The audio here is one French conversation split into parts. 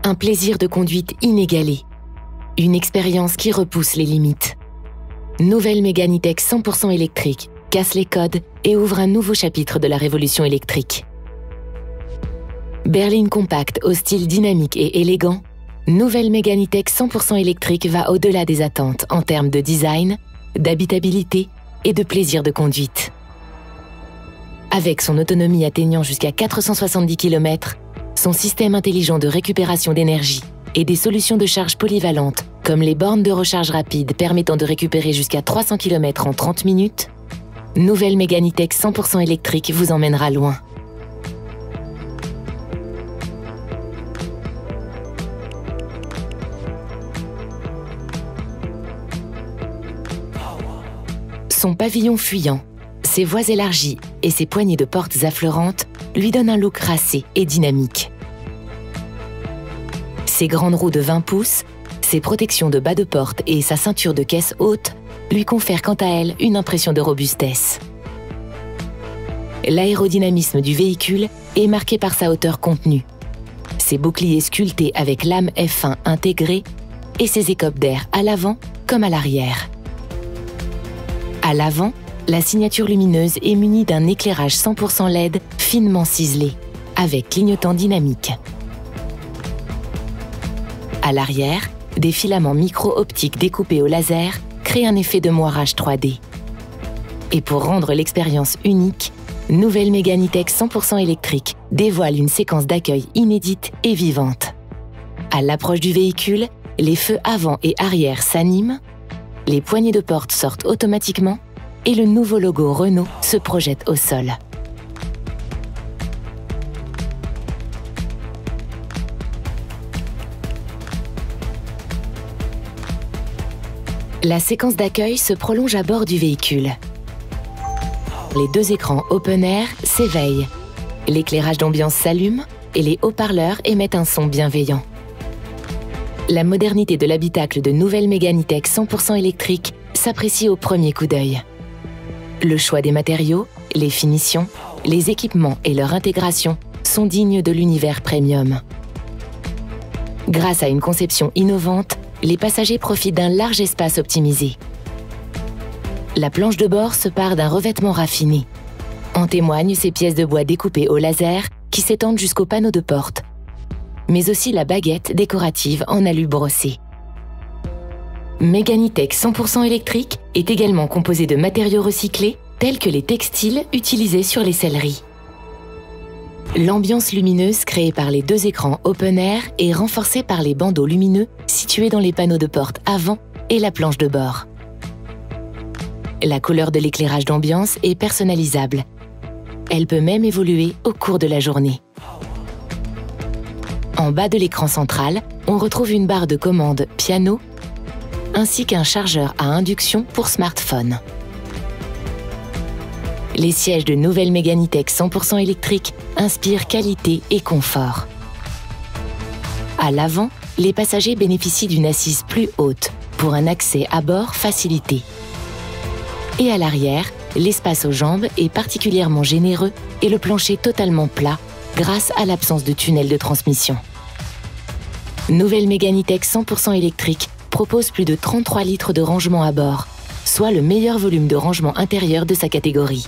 Un plaisir de conduite inégalé. Une expérience qui repousse les limites. Nouvelle Mégane E-Tech 100% électrique casse les codes et ouvre un nouveau chapitre de la révolution électrique. Berline compacte au style dynamique et élégant, nouvelle Mégane E-Tech 100% électrique va au-delà des attentes en termes de design, d'habitabilité et de plaisir de conduite. Avec son autonomie atteignant jusqu'à 470 km, son système intelligent de récupération d'énergie et des solutions de charge polyvalentes comme les bornes de recharge rapide permettant de récupérer jusqu'à 300 km en 30 minutes, nouvelle Mégane E-Tech 100% électrique vous emmènera loin. Son pavillon fuyant, ses voies élargies et ses poignées de portes affleurantes lui donnent un look racé et dynamique. Ses grandes roues de 20 pouces, ses protections de bas de porte et sa ceinture de caisse haute lui confèrent quant à elle une impression de robustesse. L'aérodynamisme du véhicule est marqué par sa hauteur contenue, ses boucliers sculptés avec lame F1 intégrée et ses écopes d'air à l'avant comme à l'arrière. À l'avant, la signature lumineuse est munie d'un éclairage 100% LED finement ciselé, avec clignotant dynamique. À l'arrière, des filaments micro-optiques découpés au laser créent un effet de moirage 3D. Et pour rendre l'expérience unique, nouvelle Mégane E-Tech 100% électrique dévoile une séquence d'accueil inédite et vivante. À l'approche du véhicule, les feux avant et arrière s'animent, les poignées de porte sortent automatiquement et le nouveau logo Renault se projette au sol. La séquence d'accueil se prolonge à bord du véhicule. Les deux écrans open air s'éveillent, l'éclairage d'ambiance s'allume et les haut-parleurs émettent un son bienveillant. La modernité de l'habitacle de nouvelle Mégane E-Tech 100% électrique s'apprécie au premier coup d'œil. Le choix des matériaux, les finitions, les équipements et leur intégration sont dignes de l'univers premium. Grâce à une conception innovante, les passagers profitent d'un large espace optimisé. La planche de bord se pare d'un revêtement raffiné. En témoignent ces pièces de bois découpées au laser qui s'étendent jusqu'au panneau de porte, mais aussi la baguette décorative en alu brossé. Mégane E-Tech 100% électrique est également composée de matériaux recyclés tels que les textiles utilisés sur les selleries. L'ambiance lumineuse créée par les deux écrans open air est renforcée par les bandeaux lumineux situés dans les panneaux de porte avant et la planche de bord. La couleur de l'éclairage d'ambiance est personnalisable. Elle peut même évoluer au cours de la journée. En bas de l'écran central, on retrouve une barre de commande piano ainsi qu'un chargeur à induction pour smartphone. Les sièges de nouvelle Mégane E-Tech 100% électrique inspirent qualité et confort. À l'avant, les passagers bénéficient d'une assise plus haute pour un accès à bord facilité. Et à l'arrière, l'espace aux jambes est particulièrement généreux et le plancher totalement plat grâce à l'absence de tunnel de transmission. Nouvelle Mégane E-Tech 100% électrique propose plus de 33 litres de rangement à bord, soit le meilleur volume de rangement intérieur de sa catégorie.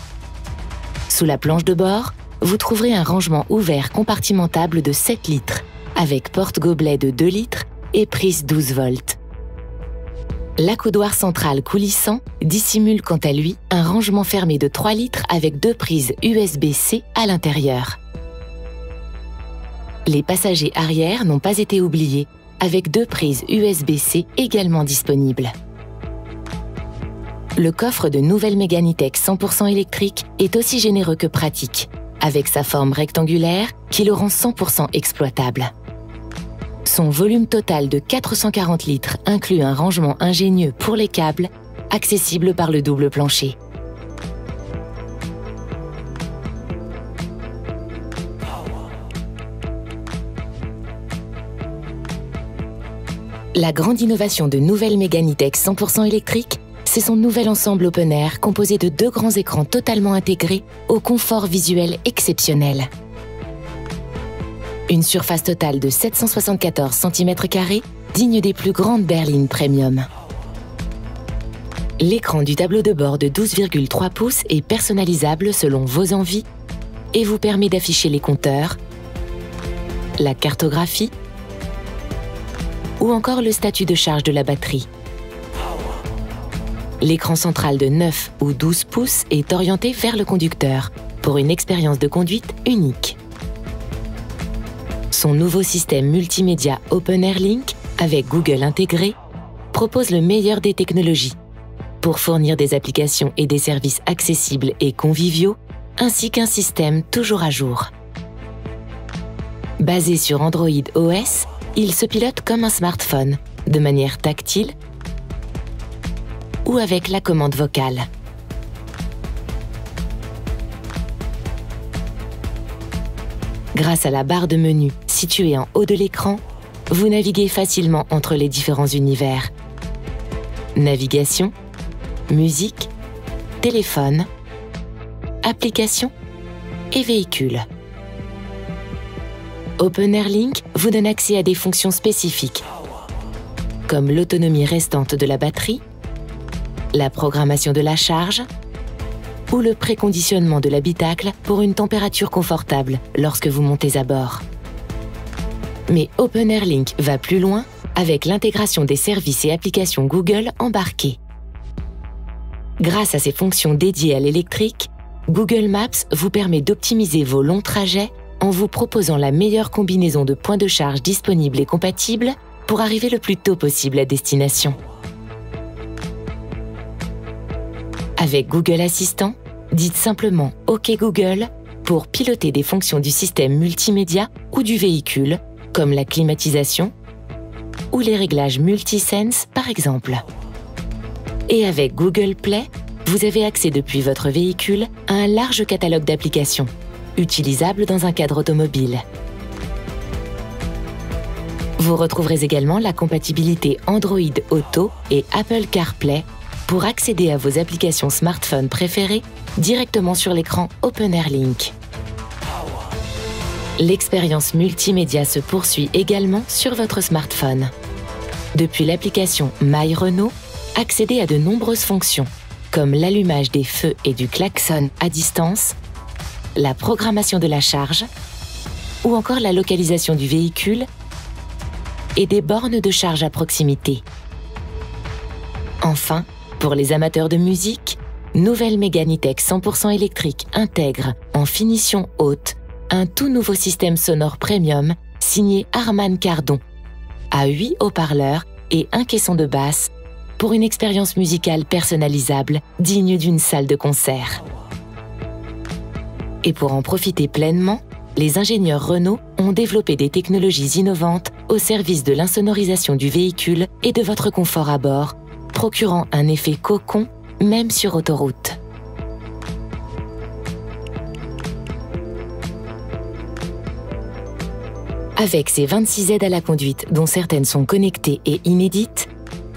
Sous la planche de bord, vous trouverez un rangement ouvert compartimentable de 7 litres, avec porte-gobelet de 2 litres et prise 12 volts. L'accoudoir central coulissant dissimule quant à lui un rangement fermé de 3 litres avec 2 prises USB-C à l'intérieur. Les passagers arrière n'ont pas été oubliés, avec 2 prises USB-C également disponibles. Le coffre de nouvelle Mégane E-Tech 100% électrique est aussi généreux que pratique, avec sa forme rectangulaire qui le rend 100% exploitable. Son volume total de 440 litres inclut un rangement ingénieux pour les câbles, accessible par le double plancher. La grande innovation de nouvelle Mégane E-Tech 100% électrique, c'est son nouvel ensemble open air composé de 2 grands écrans totalement intégrés au confort visuel exceptionnel. Une surface totale de 774 cm², digne des plus grandes berlines premium. L'écran du tableau de bord de 12,3 pouces est personnalisable selon vos envies et vous permet d'afficher les compteurs, la cartographie ou encore le statut de charge de la batterie. L'écran central de 9 ou 12 pouces est orienté vers le conducteur pour une expérience de conduite unique. Son nouveau système multimédia OpenAirLink avec Google intégré propose le meilleur des technologies pour fournir des applications et des services accessibles et conviviaux, ainsi qu'un système toujours à jour. Basé sur Android OS, il se pilote comme un smartphone, de manière tactile ou avec la commande vocale. Grâce à la barre de menu située en haut de l'écran, vous naviguez facilement entre les différents univers. Navigation, musique, téléphone, applications et véhicules. OpenAirLink vous donne accès à des fonctions spécifiques, comme l'autonomie restante de la batterie, la programmation de la charge ou le préconditionnement de l'habitacle pour une température confortable lorsque vous montez à bord. Mais OpenAirLink va plus loin avec l'intégration des services et applications Google embarqués. Grâce à ses fonctions dédiées à l'électrique, Google Maps vous permet d'optimiser vos longs trajets en vous proposant la meilleure combinaison de points de charge disponibles et compatibles pour arriver le plus tôt possible à destination. Avec Google Assistant, dites simplement « OK Google » pour piloter des fonctions du système multimédia ou du véhicule, comme la climatisation ou les réglages multisense par exemple. Et avec Google Play, vous avez accès depuis votre véhicule à un large catalogue d'applications, utilisables dans un cadre automobile. Vous retrouverez également la compatibilité Android Auto et Apple CarPlay pour accéder à vos applications smartphone préférées directement sur l'écran OpenAirLink. L'expérience multimédia se poursuit également sur votre smartphone. Depuis l'application My Renault, accédez à de nombreuses fonctions, comme l'allumage des feux et du klaxon à distance, la programmation de la charge, ou encore la localisation du véhicule et des bornes de charge à proximité. Enfin, pour les amateurs de musique, Nouvelle Megane E-Tech 100% électrique intègre, en finition haute, un tout nouveau système sonore premium signé Harman Kardon, à 8 haut-parleurs et un caisson de basse pour une expérience musicale personnalisable digne d'une salle de concert. Et pour en profiter pleinement, les ingénieurs Renault ont développé des technologies innovantes au service de l'insonorisation du véhicule et de votre confort à bord, procurant un effet cocon même sur autoroute. Avec ses 26 aides à la conduite, dont certaines sont connectées et inédites,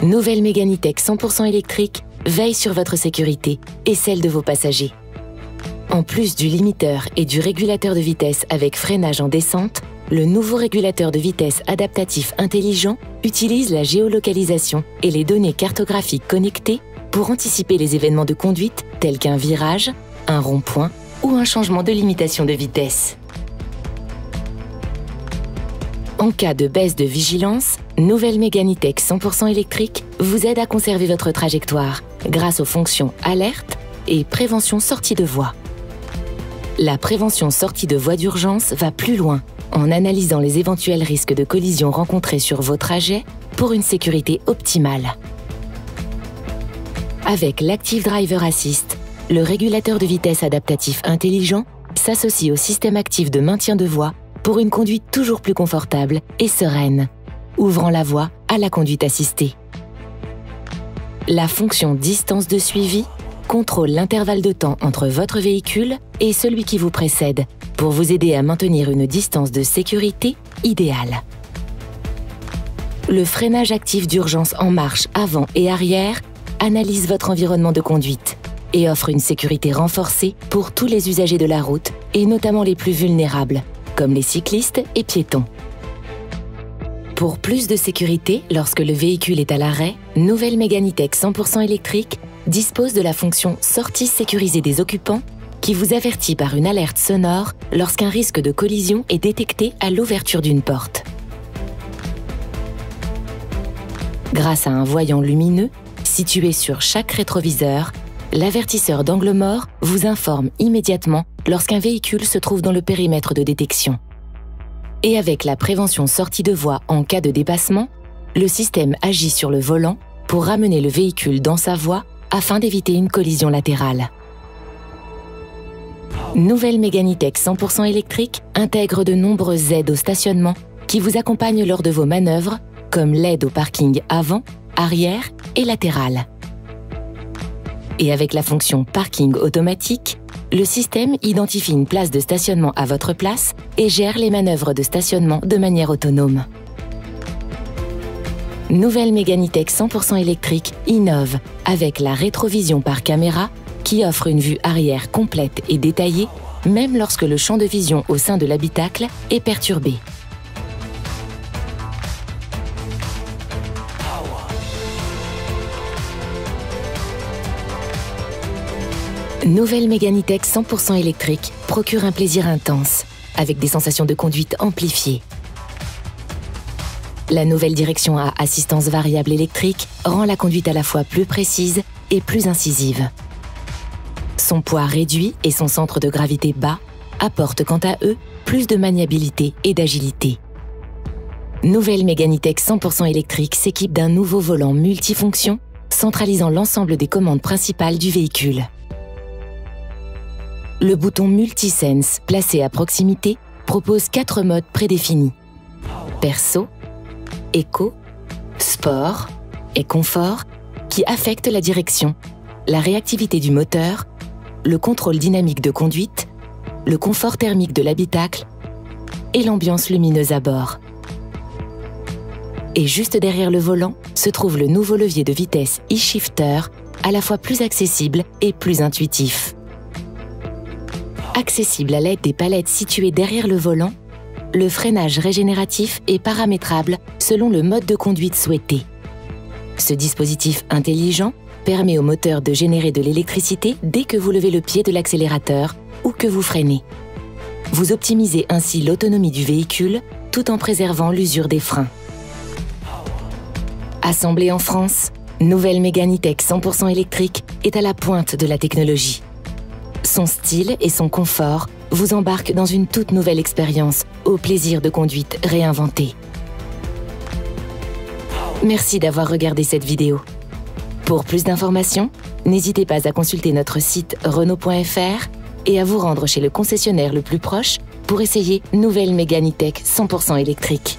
Nouvelle Megane E-Tech 100% électrique veille sur votre sécurité et celle de vos passagers. En plus du limiteur et du régulateur de vitesse avec freinage en descente, le nouveau régulateur de vitesse adaptatif intelligent utilise la géolocalisation et les données cartographiques connectées pour anticiper les événements de conduite tels qu'un virage, un rond-point ou un changement de limitation de vitesse. En cas de baisse de vigilance, Nouvelle Megane E-Tech 100% électrique vous aide à conserver votre trajectoire grâce aux fonctions alerte et prévention sortie de voie. La prévention sortie de voie d'urgence va plus loin en analysant les éventuels risques de collision rencontrés sur vos trajets pour une sécurité optimale. Avec l'Active Driver Assist, le régulateur de vitesse adaptatif intelligent s'associe au système actif de maintien de voie pour une conduite toujours plus confortable et sereine, ouvrant la voie à la conduite assistée. La fonction distance de suivi contrôle l'intervalle de temps entre votre véhicule et celui qui vous précède pour vous aider à maintenir une distance de sécurité idéale. Le freinage actif d'urgence en marche avant et arrière analyse votre environnement de conduite et offre une sécurité renforcée pour tous les usagers de la route et notamment les plus vulnérables, comme les cyclistes et piétons. Pour plus de sécurité, lorsque le véhicule est à l'arrêt, Nouvelle Mégane E-Tech 100% électrique dispose de la fonction sortie sécurisée des occupants qui vous avertit par une alerte sonore lorsqu'un risque de collision est détecté à l'ouverture d'une porte. Grâce à un voyant lumineux situé sur chaque rétroviseur, l'avertisseur d'angle mort vous informe immédiatement lorsqu'un véhicule se trouve dans le périmètre de détection. Et avec la prévention sortie de voie en cas de dépassement, le système agit sur le volant pour ramener le véhicule dans sa voie afin d'éviter une collision latérale. Nouvelle Mégane E-Tech 100% électrique intègre de nombreuses aides au stationnement qui vous accompagnent lors de vos manœuvres, comme l'aide au parking avant, arrière et latéral. Et avec la fonction parking automatique, le système identifie une place de stationnement à votre place et gère les manœuvres de stationnement de manière autonome. Nouvelle Mégane E-Tech 100% électrique innove avec la rétrovision par caméra qui offre une vue arrière complète et détaillée, même lorsque le champ de vision au sein de l'habitacle est perturbé. Nouvelle Mégane E-Tech 100% électrique procure un plaisir intense, avec des sensations de conduite amplifiées. La nouvelle direction à assistance variable électrique rend la conduite à la fois plus précise et plus incisive. Son poids réduit et son centre de gravité bas apportent quant à eux plus de maniabilité et d'agilité. Nouvelle Mégane E-Tech 100% électrique s'équipe d'un nouveau volant multifonction centralisant l'ensemble des commandes principales du véhicule. Le bouton Multisense, placé à proximité, propose 4 modes prédéfinis. Perso, Eco, Sport et Confort, qui affectent la direction, la réactivité du moteur, le contrôle dynamique de conduite, le confort thermique de l'habitacle et l'ambiance lumineuse à bord. Et juste derrière le volant se trouve le nouveau levier de vitesse e-shifter, à la fois plus accessible et plus intuitif. Accessible à l'aide des palettes situées derrière le volant, le freinage régénératif est paramétrable selon le mode de conduite souhaité. Ce dispositif intelligent permet au moteur de générer de l'électricité dès que vous levez le pied de l'accélérateur ou que vous freinez. Vous optimisez ainsi l'autonomie du véhicule tout en préservant l'usure des freins. Assemblée en France, Nouvelle Mégane E-Tech 100% électrique est à la pointe de la technologie. Son style et son confort vous embarquent dans une toute nouvelle expérience au plaisir de conduite réinventé. Merci d'avoir regardé cette vidéo. Pour plus d'informations, n'hésitez pas à consulter notre site renault.fr et à vous rendre chez le concessionnaire le plus proche pour essayer Nouvelle Mégane E-Tech 100% électrique.